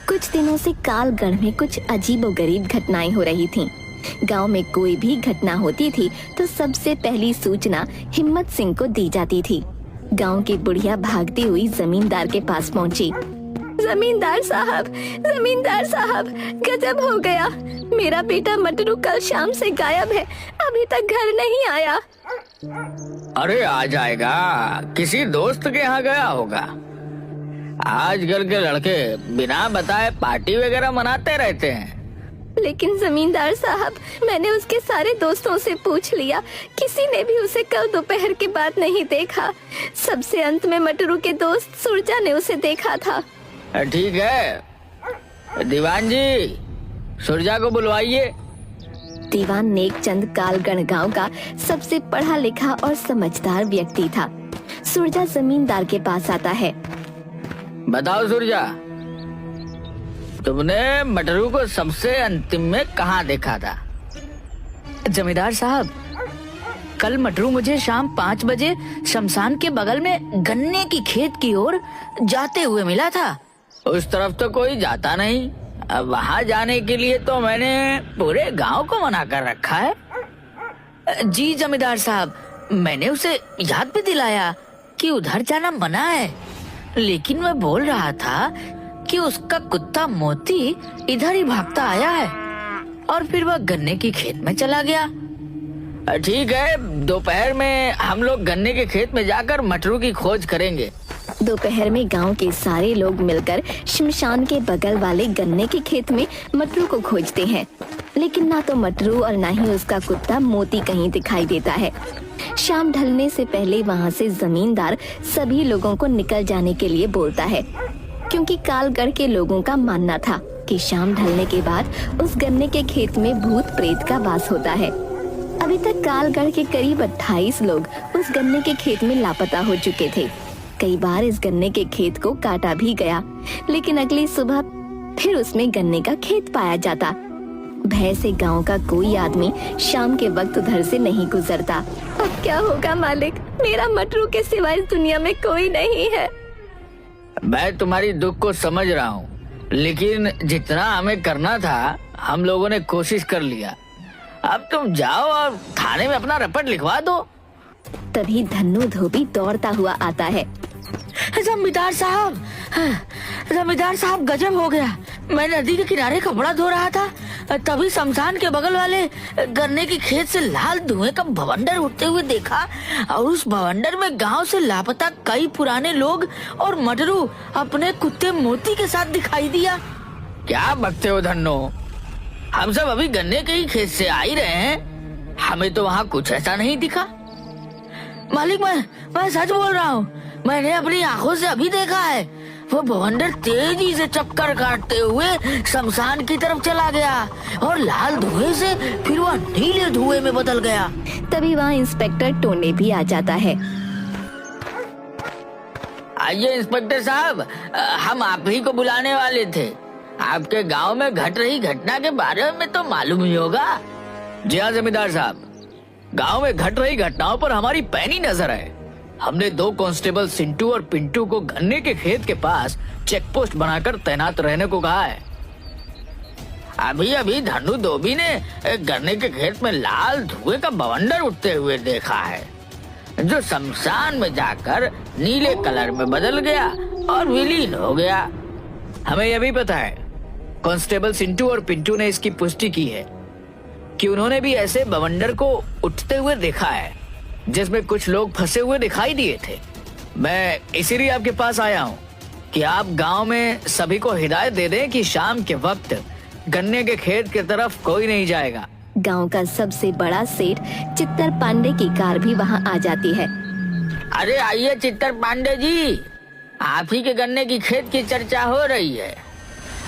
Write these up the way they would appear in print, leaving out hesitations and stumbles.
कुछ दिनों से कालगढ़ में कुछ अजीबोगरीब घटनाएं हो रही थीं। गांव में कोई भी घटना होती थी तो सबसे पहली सूचना हिम्मत सिंह को दी जाती थी। गांव की बुढ़िया भागती हुई जमींदार के पास पहुंची। जमींदार साहब, गजब हो गया। मेरा बेटा मटरू कल शाम से गायब है, अभी तक घर नहीं आया। अरे आ जाएगा, किसी दोस्त के यहाँ गया होगा। आजकल के लड़के बिना बताए पार्टी वगैरह मनाते रहते हैं। लेकिन जमींदार साहब, मैंने उसके सारे दोस्तों से पूछ लिया, किसी ने भी उसे कल दोपहर के बाद नहीं देखा। सबसे अंत में मटरू के दोस्त सुरजा ने उसे देखा था। ठीक है, दीवान जी सुरजा को बुलवाइए। दीवान नेकचंद कालगढ़ गांव का सबसे पढ़ा लिखा और समझदार व्यक्ति था। सुरजा जमींदार के पास आता है। बताओ सुरजा, तुमने मटरू को सबसे अंतिम में कहाँ देखा था? जमींदार साहब, कल मटरू मुझे शाम 5 बजे शमशान के बगल में गन्ने की खेत की ओर जाते हुए मिला था। उस तरफ तो कोई जाता नहीं। अब वहाँ जाने के लिए तो मैंने पूरे गांव को मना कर रखा है। जी जमींदार साहब, मैंने उसे याद भी दिलाया कि उधर जाना मना है, लेकिन वह बोल रहा था कि उसका कुत्ता मोती इधर ही भागता आया है और फिर वह गन्ने की खेत में चला गया। ठीक है, दोपहर में हम लोग गन्ने के खेत में जाकर मटरू की खोज करेंगे। दोपहर में गांव के सारे लोग मिलकर शमशान के बगल वाले गन्ने के खेत में मटरू को खोजते हैं, लेकिन ना तो मटरू और ना ही उसका कुत्ता मोती कहीं दिखाई देता है। शाम ढलने से पहले वहां से जमींदार सभी लोगों को निकल जाने के लिए बोलता है, क्योंकि कालगढ़ के लोगों का मानना था कि शाम ढलने के बाद उस गन्ने के खेत में भूत प्रेत का वास होता है। अभी तक कालगढ़ के करीब 28 लोग उस गन्ने के खेत में लापता हो चुके थे। कई बार इस गन्ने के खेत को काटा भी गया, लेकिन अगली सुबह फिर उसमें गन्ने का खेत पाया जाता। भय से गांव का कोई आदमी शाम के वक्त उधर से नहीं गुजरता। अब क्या होगा मालिक, मेरा मटरू के सिवाय इस दुनिया में कोई नहीं है। मैं तुम्हारी दुख को समझ रहा हूँ, लेकिन जितना हमें करना था हम लोगों ने कोशिश कर लिया। अब तुम जाओ और थाने में अपना रपट लिखवा दो। तभी धन्नू धोबी दौड़ता हुआ आता है। जमींदार साहब, गजब हो गया। मैं नदी के किनारे कपड़ा धो रहा था, तभी शमशान के बगल वाले गन्ने की खेत से लाल धुएं का भवंडर उठते हुए देखा और उस भवंडर में गांव से लापता कई पुराने लोग और मटरू अपने कुत्ते मोती के साथ दिखाई दिया। क्या बकते हो धन्नो, हम सब अभी गन्ने के ही खेत से आ ही रहे हैं, हमें तो वहाँ कुछ ऐसा नहीं दिखा। मालिक, मैं सच बोल रहा हूँ, मैंने अपनी आंखों से अभी देखा है। वो भवंडर तेजी से चक्कर काटते हुए शमशान की तरफ चला गया और लाल धुएं से फिर वह नीले धुएं में बदल गया। तभी वहाँ इंस्पेक्टर टोने भी आ जाता है। आइए इंस्पेक्टर साहब, हम आप ही को बुलाने वाले थे। आपके गांव में घट रही घटना के बारे में तो मालूम ही होगा। जी हाँ जमींदार साहब, गांव में घट रही घटनाओं पर हमारी पैनी नजर है। हमने 2 कांस्टेबल सिंटू और पिंटू को गन्ने के खेत के पास चेक पोस्ट बनाकर तैनात रहने को कहा है। अभी धन्नू धोबी ने गन्ने के खेत में लाल धुएं का बवंडर उठते हुए देखा है, जो शमशान में जाकर नीले कलर में बदल गया और विलीन हो गया। हमें यह भी पता है, कांस्टेबल सिंटू और पिंटू ने इसकी पुष्टि की है कि उन्होंने भी ऐसे बवंडर को उठते हुए देखा है जिसमें कुछ लोग फंसे हुए दिखाई दिए थे। मैं इसीलिए आपके पास आया हूँ कि आप गांव में सभी को हिदायत दे दें कि शाम के वक्त गन्ने के खेत की तरफ कोई नहीं जाएगा। गांव का सबसे बड़ा सेठ चित्तर पांडे की कार भी वहाँ आ जाती है। अरे आइए चित्तर पांडे जी, आप ही के गन्ने की खेत की चर्चा हो रही है।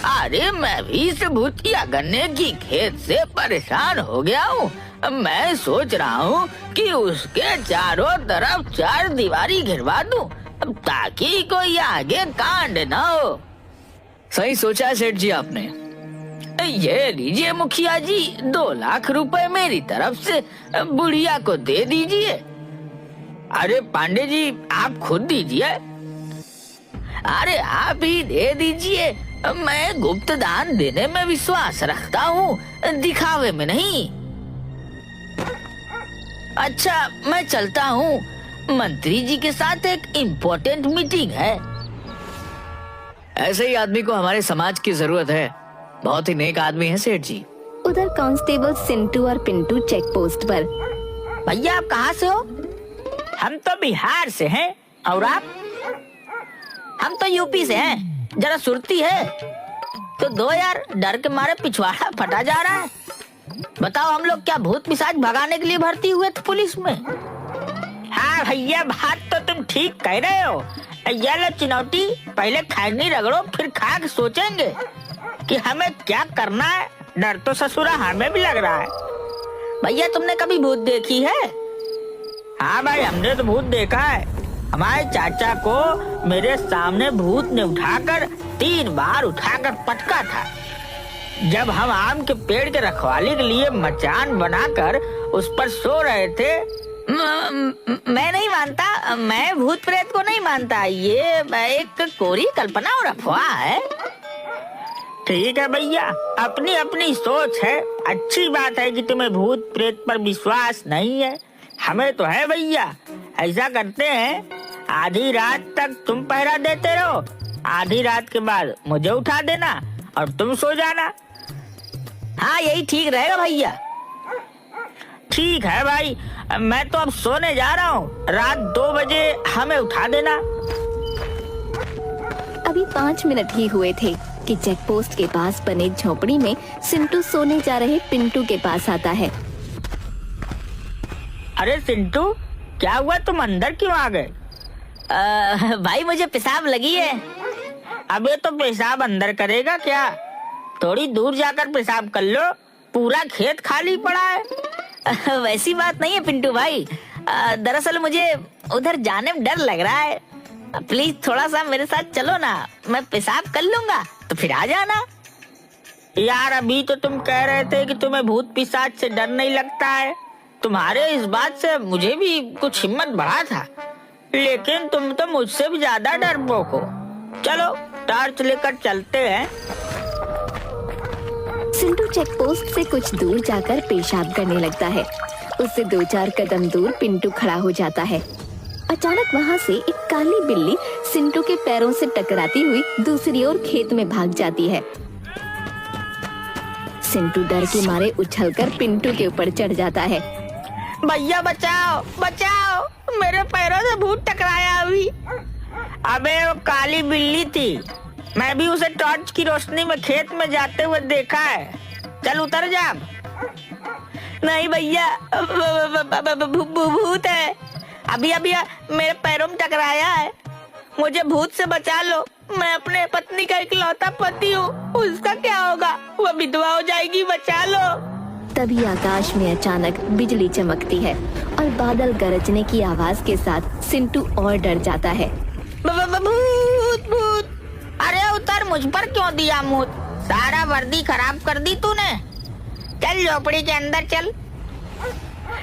अरे मैं भी इस भूतिया गन्ने की खेत से परेशान हो गया हूँ। मैं सोच रहा हूँ कि उसके चारों तरफ 4 दीवारी घिरवा दूं, ताकि कोई आगे कांड न हो। सही सोचा है सेठ जी आपने। ये लीजिए मुखिया जी, 2 लाख रुपए मेरी तरफ से बुढ़िया को दे दीजिए। अरे पांडे जी, आप खुद दीजिए। अरे आप ही दे दीजिए, मैं गुप्त दान देने में विश्वास रखता हूँ, दिखावे में नहीं। अच्छा, मैं चलता हूँ, मंत्री जी के साथ एक इम्पोर्टेंट मीटिंग है। ऐसे ही आदमी को हमारे समाज की जरूरत है। बहुत ही नेक आदमी है सेठ जी। उधर कांस्टेबल सिंटू और पिंटू चेक पोस्ट पर। भैया आप कहाँ से हो? हम तो बिहार से हैं। और आप? हम तो यूपी से हैं। जरा सुरती है तो दो यार, डर के मारे पिछवाड़ा फटा जा रहा है। बताओ, हम लोग क्या भूत पिशाच भगाने के लिए भर्ती हुए थे पुलिस में? हाँ भैया, बात तो तुम ठीक कह रहे हो। ये लो चिनौटी, पहले खैनी रगड़ो, फिर खा के सोचेंगे कि हमें क्या करना है। डर तो ससुरा हमें भी लग रहा है। भैया तुमने कभी भूत देखी है? हाँ भाई, हमने तो भूत देखा है। हमारे चाचा को मेरे सामने भूत ने उठाकर 3 बार उठाकर पटका था। जब हम आम के पेड़ के रखवाली के लिए मचान बनाकर उस पर सो रहे थे। मैं नहीं मानता, मैं भूत प्रेत को नहीं मानता। ये एक कोरी कल्पना और अफवाह है। ठीक है भैया, अपनी अपनी सोच है। अच्छी बात है कि तुम्हें भूत प्रेत पर विश्वास नहीं है, हमें तो है भैया। ऐसा करते हैं, आधी रात तक तुम पहरा देते रहो, आधी रात के बाद मुझे उठा देना और तुम सो जाना। हाँ, यही ठीक रहेगा भैया। ठीक है भाई, मैं तो अब सोने जा रहा हूँ। रात 2 बजे हमें उठा देना। अभी 5 मिनट ही हुए थे कि चेक पोस्ट के पास बने झोपड़ी में सिंटू सोने जा रहे पिंटू के पास आता है। अरे सिंटू, क्या हुआ, तुम अंदर क्यों आ गए? भाई मुझे पेशाब लगी है। अबे तो पेशाब अंदर करेगा क्या? थोड़ी दूर जाकर पेशाब कर लो, पूरा खेत खाली पड़ा है। वैसी बात नहीं है पिंटू भाई, दरअसल मुझे उधर जाने में डर लग रहा है। प्लीज थोड़ा सा मेरे साथ चलो ना, मैं पेशाब कर लूंगा तो फिर आ जाना। यार अभी तो तुम कह रहे थे कि तुम्हें भूत पिशाच से डर नहीं लगता है। तुम्हारे इस बात से मुझे भी कुछ हिम्मत बढ़ा था, लेकिन तुम तो मुझसे भी ज्यादा डरपोक हो। चलो टॉर्च लेकर चलते हैं। सिंटू चेक पोस्ट से कुछ दूर जाकर पेशाब करने लगता है। उससे 2-4 कदम दूर पिंटू खड़ा हो जाता है। अचानक वहाँ से एक काली बिल्ली सिंटू के पैरों से टकराती हुई दूसरी ओर खेत में भाग जाती है। सिंटू डर के मारे उछलकर पिंटू के ऊपर चढ़ जाता है। भैया बचाओ बचाओ, मेरे पैरों से भूत टकराया अभी। अबे वो काली बिल्ली थी, मैं भी उसे टॉर्च की रोशनी में खेत में जाते हुए देखा है। चल उतर जा। नहीं भैया, भूत है। अभी अभी मेरे पैरों में टकराया है, मुझे भूत से बचा लो। मैं अपने पत्नी का इकलौता पति हूँ, उसका क्या होगा? वो विधवा हो जाएगी, बचा लो। तभी आकाश में अचानक बिजली चमकती है और बादल गरजने की आवाज के साथ सिंटू और डर जाता है। भूत भूत! अरे उतर, मुझ पर क्यों दिया मुँह? सारा वर्दी खराब कर दी तूने। चल झोपड़ी के अंदर चल।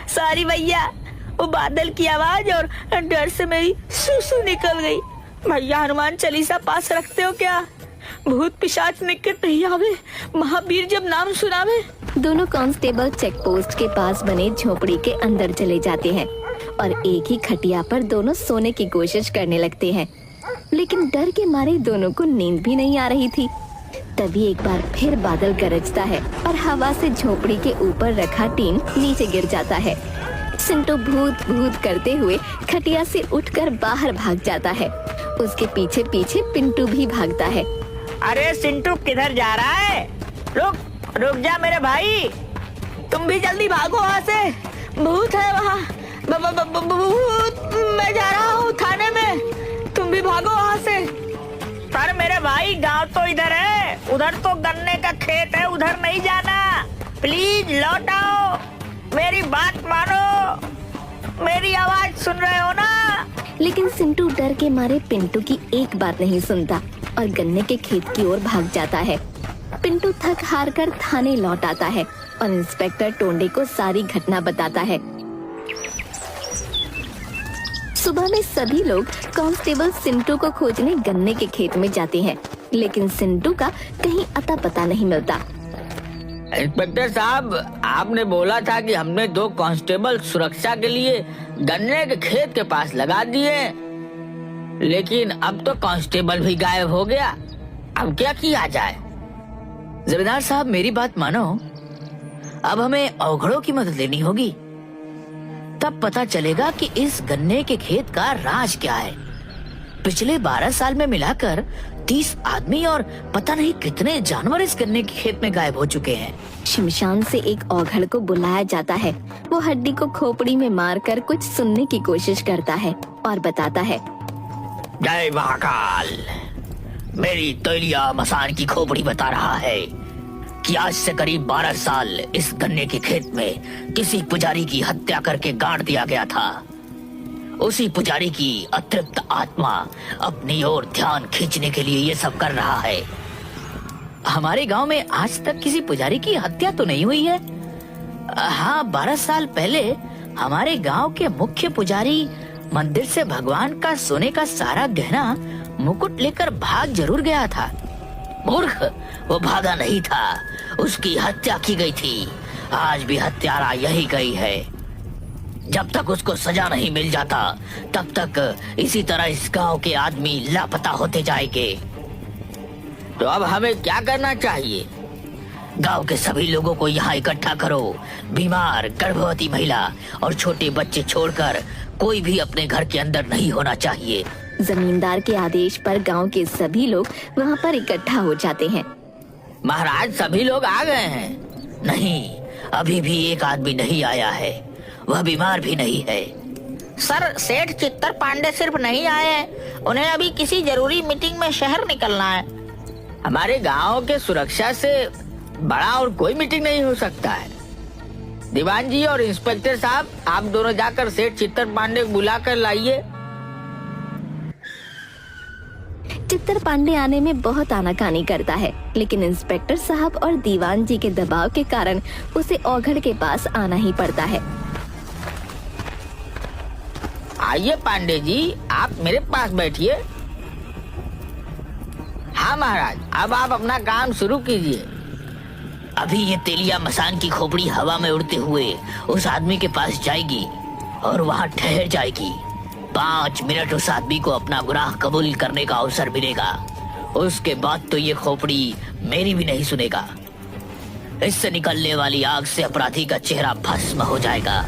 सॉरी भैया, वो बादल की आवाज और डर से मेरी सुसु निकल गई। भैया हनुमान चालीसा पास रखते हो क्या? भूत पिशाच निकट नहीं आवे, महावीर जब नाम सुनावे। दोनों कांस्टेबल चेक पोस्ट के पास बने झोपड़ी के अंदर चले जाते हैं और एक ही खटिया पर दोनों सोने की कोशिश करने लगते हैं, लेकिन डर के मारे दोनों को नींद भी नहीं आ रही थी। तभी एक बार फिर बादल गरजता है और हवा से झोपड़ी के ऊपर रखा टीन नीचे गिर जाता है। सिंटू भूत भूत करते हुए खटिया से उठकर बाहर भाग जाता है। उसके पीछे पीछे पिंटू भी भागता है। अरे सिंटू किधर जा रहा है? रुक रुक जा मेरे भाई, तुम भी जल्दी भागो वहाँ से, भूत है वहाँ। भूत! मैं जा रहा हूँ थाने में, तुम भी भागो वहाँ से। पर मेरे भाई गांव तो इधर है, उधर तो गन्ने का खेत है, उधर नहीं जाना। प्लीज लौट आओ, मेरी बात मानो, मेरी आवाज सुन रहे हो ना? लेकिन सिंटू डर के मारे पिंटू की एक बात नहीं सुनता और गन्ने के खेत की ओर भाग जाता है। पिंटू थक हार कर थाने लौट आता है और इंस्पेक्टर टोंडे को सारी घटना बताता है। सुबह में सभी लोग कांस्टेबल सिंटू को खोजने गन्ने के खेत में जाते हैं। लेकिन सिंटू का कहीं अता पता नहीं मिलता। इंस्पेक्टर साहब, आपने बोला था कि हमने 2 कांस्टेबल सुरक्षा के लिए गन्ने के खेत के पास लगा दिए, लेकिन अब तो कांस्टेबल भी गायब हो गया। अब क्या किया जाए? जमींदार साहब, मेरी बात मानो, अब हमें अवघड़ों की मदद लेनी होगी। तब पता चलेगा कि इस गन्ने के खेत का राज क्या है। पिछले 12 साल में मिलाकर 30 आदमी और पता नहीं कितने जानवर इस गन्ने के खेत में गायब हो चुके हैं। शमशान से एक औघड़ को बुलाया जाता है। वो हड्डी को खोपड़ी में मारकर कुछ सुनने की कोशिश करता है और बताता है, जय महाकाल, मेरी तैलिया मसान की खोपड़ी बता रहा है कि आज से करीब 12 साल इस गन्ने के खेत में किसी पुजारी की हत्या करके गाड़ दिया गया था। उसी पुजारी की अतृप्त आत्मा अपनी ओर ध्यान खींचने के लिए ये सब कर रहा है। हमारे गांव में आज तक किसी पुजारी की हत्या तो नहीं हुई है। हाँ, 12 साल पहले हमारे गांव के मुख्य पुजारी मंदिर से भगवान का सोने का सारा गहना मुकुट लेकर भाग जरूर गया था। मूर्ख, वो भागा नहीं था, उसकी हत्या की गई थी। आज भी हत्यारा यही गई है। जब तक उसको सजा नहीं मिल जाता तब तक इसी तरह इस गांव के आदमी लापता होते जाएंगे। तो अब हमें क्या करना चाहिए? गांव के सभी लोगों को यहाँ इकट्ठा करो। बीमार, गर्भवती महिला और छोटे बच्चे छोड़कर कोई भी अपने घर के अंदर नहीं होना चाहिए। जमींदार के आदेश पर गांव के सभी लोग वहाँ पर इकट्ठा हो जाते हैं। महाराज, सभी लोग आ गए हैं? नहीं, अभी भी एक आदमी नहीं आया है। वह बीमार भी नहीं है। सर, सेठ चित्तर पांडे सिर्फ नहीं आए हैं, उन्हें अभी किसी जरूरी मीटिंग में शहर निकलना है। हमारे गांव के सुरक्षा से बड़ा और कोई मीटिंग नहीं हो सकता है। दीवान जी और इंस्पेक्टर साहब, आप दोनों जाकर सेठ चित्तर पांडे को बुला कर लाइए। चित्तर पांडे आने में बहुत आनाकानी करता है, लेकिन इंस्पेक्टर साहब और दीवान जी के दबाव के कारण उसे औघड़ के पास आना ही पड़ता है। आइए पांडे जी, आप मेरे पास बैठिए। हाँ महाराज, अब आप अपना काम शुरू कीजिए। अभी ये तेलिया मसान की खोपड़ी हवा में उड़ते हुए उस आदमी के पास जाएगी और वहाँ ठहर जाएगी। 5 मिनट उस आदमी को अपना गुनाह कबूल करने का अवसर मिलेगा। उसके बाद तो ये खोपड़ी मेरी भी नहीं सुनेगा। इससे निकलने वाली आग से अपराधी का चेहरा भस्म हो जाएगा।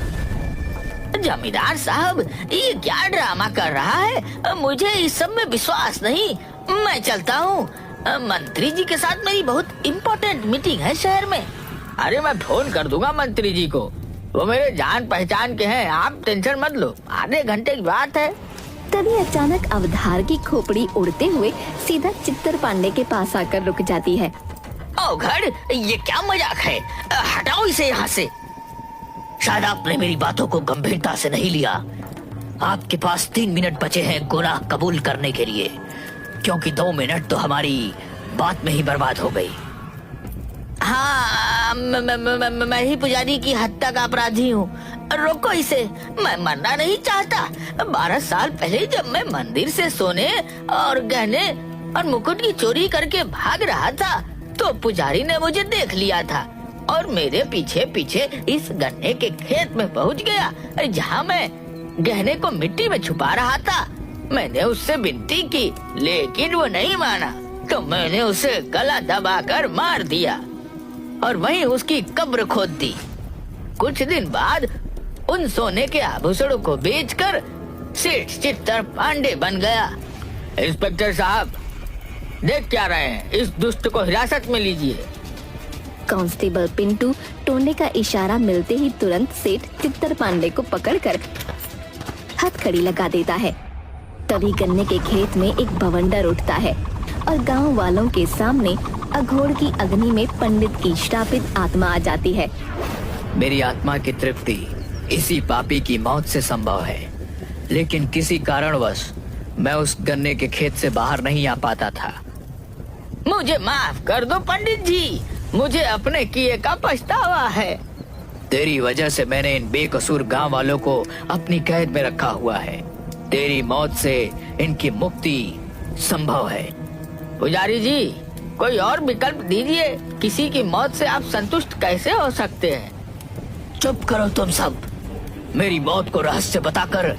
जमींदार साहब, ये क्या ड्रामा कर रहा है? मुझे इस सब में विश्वास नहीं। मैं चलता हूँ। मंत्री जी के साथ मेरी बहुत इम्पोर्टेंट मीटिंग है शहर में। अरे मैं फोन कर दूंगा मंत्री जी को, वो मेरे जान पहचान के हैं। आप टेंशन मत लो, आधे घंटे की बात है। तभी अचानक अवधार की खोपड़ी उड़ते हुए सीधा चित्तर पांडे के पास आकर रुक जाती है। औघड़, ये क्या मजाक है? हटाओ इसे यहाँ से। शायद आपने मेरी बातों को गंभीरता से नहीं लिया। आपके पास 3 मिनट बचे हैं गुनाह कबूल करने के लिए, क्योंकि 2 मिनट तो हमारी बात में ही बर्बाद हो गई। हाँ, मैं ही पुजारी की हत्या का अपराधी हूँ। रोको इसे, मैं मरना नहीं चाहता। 12 साल पहले जब मैं मंदिर से सोने और गहने और मुकुट की चोरी करके भाग रहा था तो पुजारी ने मुझे देख लिया था और मेरे पीछे पीछे इस गन्ने के खेत में पहुंच गया, जहाँ मैं गहने को मिट्टी में छुपा रहा था। मैंने उससे विनती की, लेकिन वो नहीं माना, तो मैंने उसे गला दबाकर मार दिया और वहीं उसकी कब्र खोद दी। कुछ दिन बाद उन सोने के आभूषणों को बेचकर सेठ चित्तर पांडे बन गया। इंस्पेक्टर साहब, देख क्या रहे हैं? इस दुष्ट को हिरासत में लीजिए। कांस्टेबल पिंटू टोने का इशारा मिलते ही तुरंत सेठ चित्तर पांडे को पकड़कर हथकड़ी लगा देता है। तभी गन्ने के खेत में एक बवंडर उठता है और गांव वालों के सामने अघोर की अग्नि में पंडित की श्रापित आत्मा आ जाती है। मेरी आत्मा की तृप्ति इसी पापी की मौत से संभव है, लेकिन किसी कारणवश मैं उस गन्ने के खेत से बाहर नहीं आ पाता था। मुझे माफ कर दो पंडित जी, मुझे अपने किए का पछतावा है। तेरी वजह से मैंने इन बेकसूर गांव वालों को अपनी कैद में रखा हुआ है। तेरी मौत से इनकी मुक्ति संभव है। पुजारी जी, कोई और विकल्प दीजिए। किसी की मौत से आप संतुष्ट कैसे हो सकते हैं? चुप करो तुम सब। मेरी मौत को रहस्य बताकर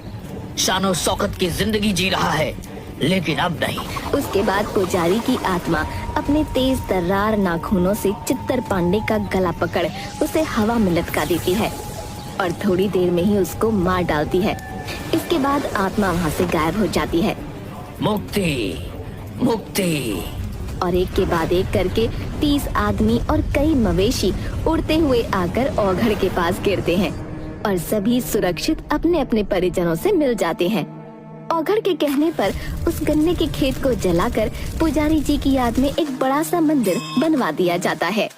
शानो शौकत की जिंदगी जी रहा है, लेकिन अब नहीं। उसके बाद पुजारी की आत्मा अपने तेज तर्रार नाखूनों से चित्तर पांडे का गला पकड़ उसे हवा में लटका देती है और थोड़ी देर में ही उसको मार डालती है। इसके बाद आत्मा वहाँ से गायब हो जाती है मुक्ति, मुक्ति। और एक के बाद एक करके 30 आदमी और कई मवेशी उड़ते हुए आकर औघड़ के पास गिरते हैं और सभी सुरक्षित अपने अपने परिजनों से मिल जाते हैं। औघड़ के कहने पर उस गन्ने के खेत को जलाकर पुजारी जी की याद में एक बड़ा सा मंदिर बनवा दिया जाता है।